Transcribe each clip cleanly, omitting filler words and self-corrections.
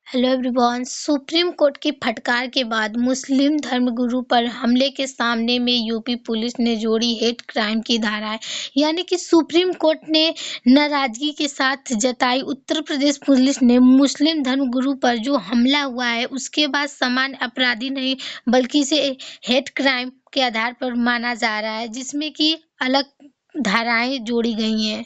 Hello everyone. Supreme court की फटकार के बाद मुस्लिम धर्मगुरु पर हमले के सामने में यूपी पुलिस ने जोड़ी हेट क्राइम की धाराएं। यानी कि सुप्रीम कोर्ट ने नाराजगी के साथ जताई उत्तर प्रदेश पुलिस ने मुस्लिम धर्मगुरु पर जो हमला हुआ है उसके बाद सामान्य अपराधी नहीं बल्कि इसे हेट क्राइम के आधार पर माना जा रहा है, जिसमें कि अलग धाराएं जोड़ी गई हैं।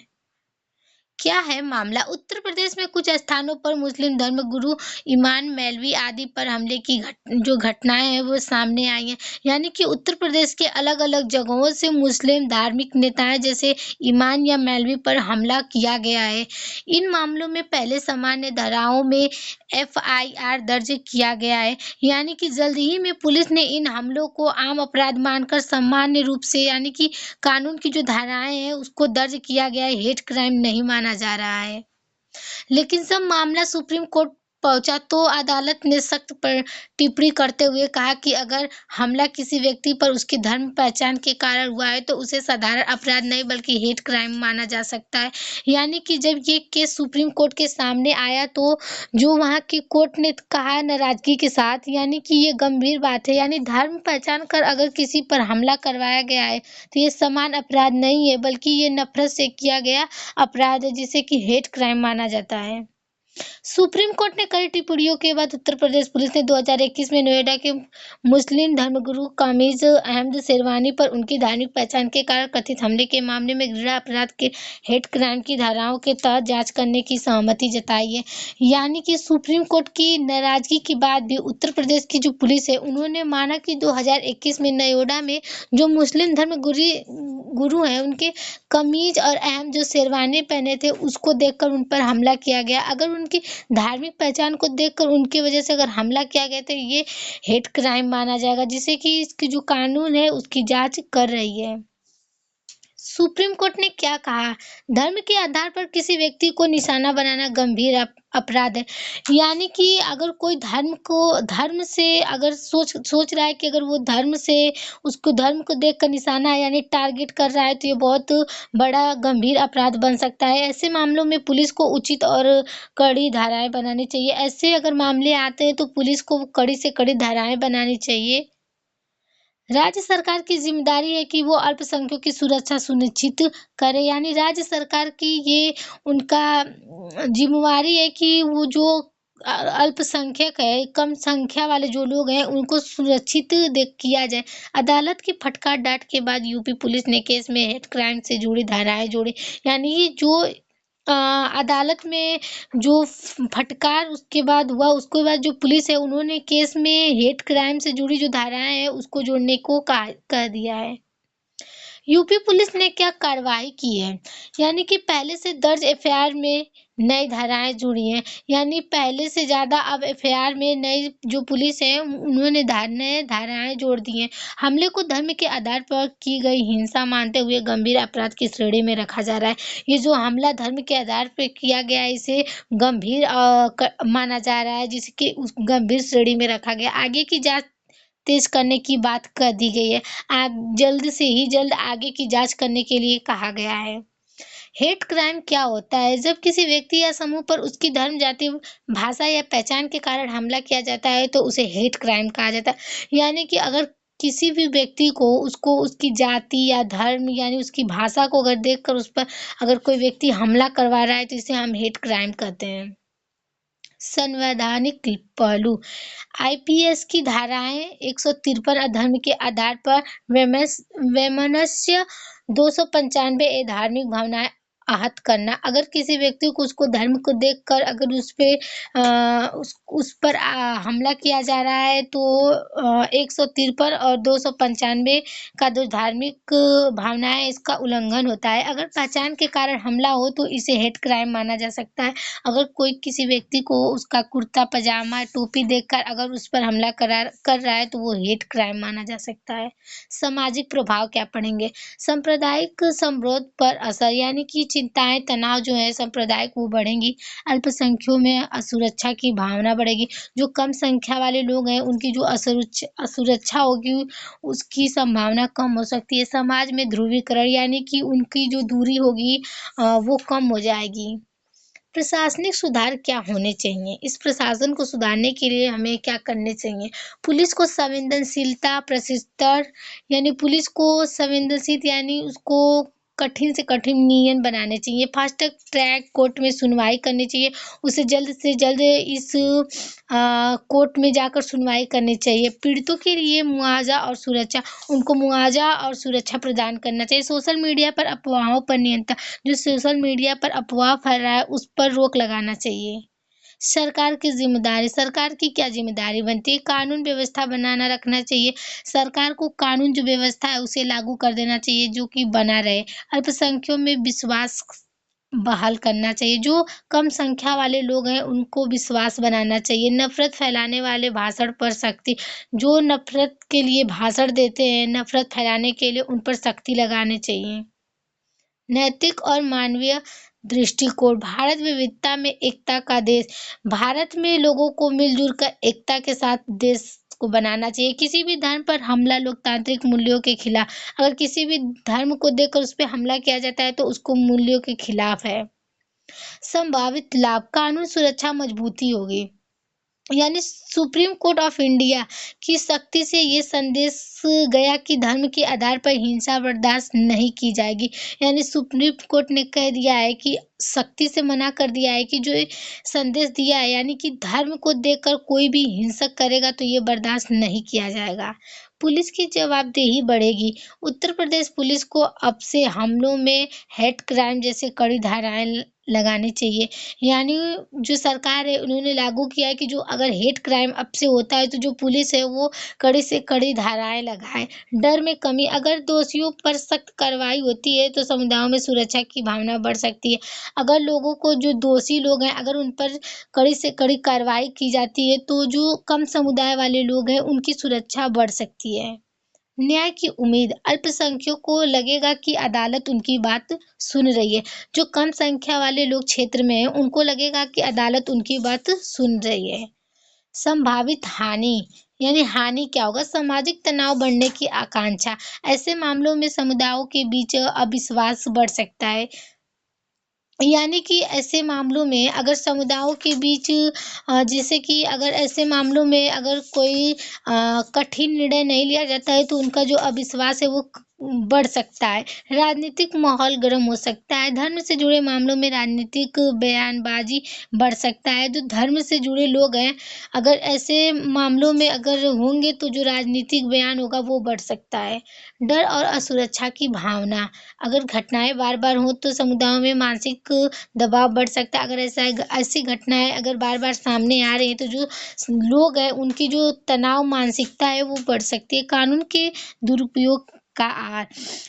क्या है मामला? उत्तर प्रदेश में कुछ स्थानों पर मुस्लिम धर्मगुरु इमाम मौलवी आदि पर हमले की जो घटनाएं हैं वो सामने आई हैं। यानी कि उत्तर प्रदेश के अलग-अलग जगहों से मुस्लिम धार्मिक नेताएं जैसे इमाम या मौलवी पर हमला किया गया है। इन मामलों में पहले सामान्य धाराओं में एफआईआर दर्ज किया गया है। यानी कि जल्द ही में पुलिस ने इन हमलों को आम अपराध मानकर सामान्य रूप से यानी कि कानून की जो धाराएं हैं उसको दर्ज किया गया है, हेट क्राइम नहीं माना जा रहा है। लेकिन जब मामला सुप्रीम कोर्ट पहुंचा तो अदालत ने सख्त पर टिप्पणी करते हुए कहा कि अगर हमला किसी व्यक्ति पर उसकी धर्म पहचान के कारण हुआ है तो उसे साधारण अपराध नहीं बल्कि हेट क्राइम माना जा सकता है। यानी कि जब ये केस सुप्रीम कोर्ट के सामने आया तो जो वहाँ की कोर्ट ने कहा नाराजगी के साथ, यानी कि ये गंभीर बात है। यानी धर्म पहचान कर अगर किसी पर हमला करवाया गया है तो ये समान अपराध नहीं है बल्कि ये नफरत से किया गया अपराध है, जिसे कि हेट क्राइम माना जाता है। सुप्रीम कोर्ट ने कई टिप्पणियों के बाद उत्तर प्रदेश पुलिस ने 2021 में नोएडा के मुस्लिम धर्मगुरु कामिज अहमद शेरवानी पर उनकी धार्मिक पहचान के कारण कथित हमले के मामले में घृणा अपराध के हेट क्राइम की धाराओं के तहत जांच करने की सहमति जताई है। यानी कि सुप्रीम कोर्ट की नाराजगी के बाद भी उत्तर प्रदेश की जो पुलिस है उन्होंने माना कि 2021 में नोएडा में जो मुस्लिम गुरु हैं उनके कमीज और अहम जो शेरवानी पहने थे उसको देखकर उन पर हमला किया गया। अगर उनकी धार्मिक पहचान को देखकर उनकी वजह से अगर हमला किया गया तो ये हेट क्राइम माना जाएगा, जिसे कि इसकी जो कानून है उसकी जांच कर रही है। सुप्रीम कोर्ट ने क्या कहा? धर्म के आधार पर किसी व्यक्ति को निशाना बनाना गंभीर अपराध है। यानी कि अगर कोई धर्म से अगर सोच रहा है कि अगर वो धर्म से उसको धर्म को देखकर निशाना यानी टारगेट कर रहा है तो ये बहुत बड़ा गंभीर अपराध बन सकता है। ऐसे मामलों में पुलिस को उचित और कड़ी धाराएं बनानी चाहिए। ऐसे अगर मामले आते हैं तो पुलिस को कड़ी से कड़ी धाराएं बनानी चाहिए। राज्य सरकार की ज़िम्मेदारी है कि वो अल्पसंख्यकों की सुरक्षा सुनिश्चित करे। यानी राज्य सरकार की ये उनका ज़िम्मेवारी है कि वो जो अल्पसंख्यक है, कम संख्या वाले जो लोग हैं उनको सुरक्षित किया जाए। अदालत की फटकार डाँट के बाद यूपी पुलिस ने केस में हेट क्राइम से जुड़ी धाराएँ जोड़ी। यानी ये जो अदालत में जो फटकार उसके बाद हुआ, उसके बाद जो पुलिस है उन्होंने केस में हेट क्राइम से जुड़ी जो धाराएँ हैं उसको जोड़ने को कह दिया है। यूपी पुलिस ने क्या कार्रवाई की है? यानी कि पहले से दर्ज एफआईआर में नई धाराएँ जुड़ी हैं। यानी पहले से ज़्यादा अब एफआईआर में नई जो पुलिस है उन्होंने नए धाराएँ जोड़ दी हैं। हमले को धर्म के आधार पर की गई हिंसा मानते हुए गंभीर अपराध की श्रेणी में रखा जा रहा है। ये जो हमला धर्म के आधार पे किया गया है इसे गंभीर माना जा रहा है, जिसके उस गंभीर श्रेणी में रखा गया। आगे की जाँच तेज करने की बात कर दी गई है। जल्द से ही जल्द आगे की जाँच करने के लिए कहा गया है। हेट क्राइम क्या होता है? जब किसी व्यक्ति या समूह पर उसकी धर्म, जाति, भाषा या पहचान के कारण हमला किया जाता है तो उसे हेट क्राइम कहा जाता है। यानी कि अगर किसी भी व्यक्ति को उसको उसकी जाति या धर्म यानी उसकी भाषा को अगर देखकर उस पर अगर कोई व्यक्ति हमला करवा रहा है तो इसे हम हेट क्राइम कहते हैं। संवैधानिक पहलू आईपीएस की धाराएं 153 अधर्म के आधार पर वैमनस्य 295 धार्मिक भावनाएं आहत करना। अगर किसी व्यक्ति को उसको धर्म को देखकर अगर उस पर हमला किया जा रहा है तो 153 और 295 का जो धार्मिक भावना है इसका उल्लंघन होता है। अगर पहचान के कारण हमला हो तो इसे हेट क्राइम माना जा सकता है। अगर कोई किसी व्यक्ति को उसका कुर्ता पजामा टोपी देखकर अगर उस पर हमला कर रहा है तो वो हेट क्राइम माना जा सकता है। सामाजिक प्रभाव क्या पड़ेंगे? सांप्रदायिक समृद्ध पर असर, यानी कि चिंताएं तनाव जो है सांप्रदायिक वो बढ़ेंगी। अल्पसंख्यकों में असुरक्षा की भावना बढ़ेगी। जो कम संख्या वाले लोग हैं उनकी जो असुरक्षा होगी उसकी संभावना कम हो सकती है। समाज में ध्रुवीकरण यानी कि उनकी जो दूरी होगी वो कम हो जाएगी। प्रशासनिक सुधार क्या होने चाहिए? इस प्रशासन को सुधारने के लिए हमें क्या करने चाहिए? पुलिस को संवेदनशीलता प्रशिक्षण यानी पुलिस को संवेदनशील यानी उसको कठिन से कठिन नियम बनाने चाहिए। फास्ट ट्रैक कोर्ट में सुनवाई करनी चाहिए। उसे जल्द से जल्द इस कोर्ट में जाकर सुनवाई करनी चाहिए। पीड़ितों के लिए मुआवज़ा और सुरक्षा उनको मुआवज़ा और सुरक्षा प्रदान करना चाहिए। सोशल मीडिया पर अफवाहों पर नियंत्रण जो सोशल मीडिया पर अफवाह फैला है उस पर रोक लगाना चाहिए। सरकार की क्या ज़िम्मेदारी बनती है? कानून व्यवस्था बनाना रखना चाहिए। सरकार को कानून जो व्यवस्था है उसे लागू कर देना चाहिए जो कि बना रहे। अल्पसंख्यों में विश्वास बहाल करना चाहिए। जो कम संख्या वाले लोग हैं उनको विश्वास बनाना चाहिए। नफ़रत फैलाने वाले भाषण पर सख्ती जो नफ़रत के लिए भाषण देते हैं, नफ़रत फैलाने के लिए उन पर सख्ती लगानी चाहिए। नैतिक और मानवीय दृष्टिकोण भारत विविधता में एकता का देश भारत में लोगों को मिलजुल कर एकता के साथ देश को बनाना चाहिए। किसी भी धर्म पर हमला लोकतांत्रिक मूल्यों के खिलाफ अगर किसी भी धर्म को देखकर उस पे हमला किया जाता है तो उसको मूल्यों के खिलाफ है। संभावित लाभ कानून सुरक्षा मजबूती होगी यानी सुप्रीम कोर्ट ऑफ इंडिया की सख्ती से ये संदेश गया कि धर्म के आधार पर हिंसा बर्दाश्त नहीं की जाएगी। यानी सुप्रीम कोर्ट ने कह दिया है कि सख्ती से मना कर दिया है कि जो ये संदेश दिया है यानी कि धर्म को देखकर कोई भी हिंसक करेगा तो ये बर्दाश्त नहीं किया जाएगा। पुलिस की जवाबदेही बढ़ेगी। उत्तर प्रदेश पुलिस को अब से हमलों में हेट क्राइम जैसे कड़ी धाराएँ लगानी चाहिए। यानी जो सरकार है उन्होंने लागू किया है कि जो अगर हेट क्राइम अब से होता है तो जो पुलिस है वो कड़ी से कड़ी धाराएँ लगाए। डर में कमी अगर दोषियों पर सख्त कार्रवाई होती है तो समुदायों में सुरक्षा की भावना बढ़ सकती है। अगर लोगों को जो दोषी लोग हैं अगर उन पर कड़ी से कड़ी कार्रवाई की जाती है तो जो कम समुदाय वाले लोग हैं उनकी सुरक्षा बढ़ सकती है। न्याय की उम्मीद अल्पसंख्यकों को लगेगा कि अदालत उनकी बात सुन रही है। जो कम संख्या वाले लोग क्षेत्र में हैं उनको लगेगा कि अदालत उनकी बात सुन रही है। संभावित हानि यानी हानि क्या होगा? सामाजिक तनाव बढ़ने की आकांक्षा ऐसे मामलों में समुदायों के बीच अविश्वास बढ़ सकता है। यानी कि ऐसे मामलों में अगर समुदायों के बीच जैसे कि अगर ऐसे मामलों में अगर कोई कठिन निर्णय नहीं लिया जाता है तो उनका जो अविश्वास है वो बढ़ सकता है। राजनीतिक माहौल गर्म हो सकता है। धर्म से जुड़े मामलों में राजनीतिक बयानबाजी बढ़ सकता है। जो धर्म से जुड़े लोग हैं अगर ऐसे मामलों में अगर होंगे तो जो राजनीतिक बयान होगा वो बढ़ सकता है। डर और असुरक्षा की भावना अगर घटनाएँ बार-बार हों तो समुदायों में मानसिक दबाव बढ़ सकता है। अगर ऐसी घटनाएँ अगर बार-बार सामने आ रही हैं तो जो लोग हैं उनकी जो तनाव मानसिकता है वो बढ़ सकती है। कानून के दुरुपयोग का आर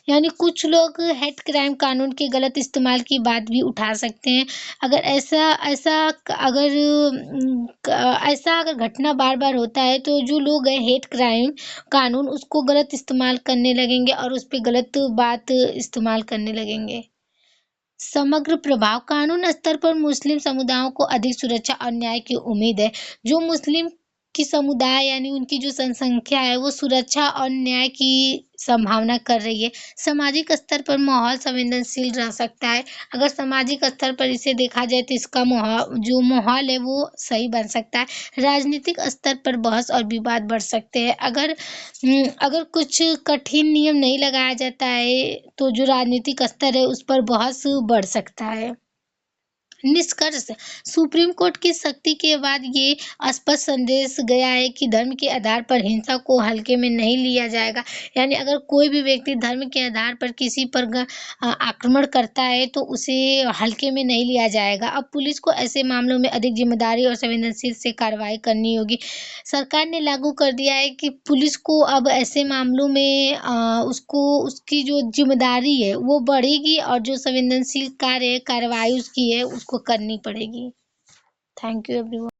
यानी कुछ लोग हेट क्राइम कानून के गलत इस्तेमाल की बात भी उठा सकते हैं। अगर ऐसा ऐसा क अगर उम, क ऐसा अगर घटना बार-बार होता है तो जो लोग हैं हेट क्राइम कानून उसको गलत इस्तेमाल करने लगेंगे और उस पे गलत बात इस्तेमाल करने लगेंगे। समग्र प्रभाव कानून स्तर पर मुस्लिम समुदायों को अधिक सुरक्षा और न्याय की उम्मीद है। जो मुस्लिम की समुदाय यानी उनकी जो जनसंख्या है वो सुरक्षा और न्याय की संभावना कर रही है। सामाजिक स्तर पर माहौल संवेदनशील रह सकता है। अगर सामाजिक स्तर पर इसे देखा जाए तो इसका जो माहौल है वो सही बन सकता है। राजनीतिक स्तर पर बहस और विवाद बढ़ सकते हैं। अगर कुछ कठिन नियम नहीं लगाया जाता है तो जो राजनीतिक स्तर है उस पर बहस बढ़ सकता है। निष्कर्ष सुप्रीम कोर्ट की सख्ती के बाद ये स्पष्ट संदेश गया है कि धर्म के आधार पर हिंसा को हल्के में नहीं लिया जाएगा। यानी अगर कोई भी व्यक्ति धर्म के आधार पर किसी पर आक्रमण करता है तो उसे हल्के में नहीं लिया जाएगा। अब पुलिस को ऐसे मामलों में अधिक जिम्मेदारी और संवेदनशील से कार्रवाई करनी होगी। सरकार ने लागू कर दिया है कि पुलिस को अब ऐसे मामलों में उसको उसकी जो ज़िम्मेदारी है वो बढ़ेगी और जो संवेदनशील कार्य है, कार्रवाई उसकी है उसको करनी पड़ेगी। Thank you everyone.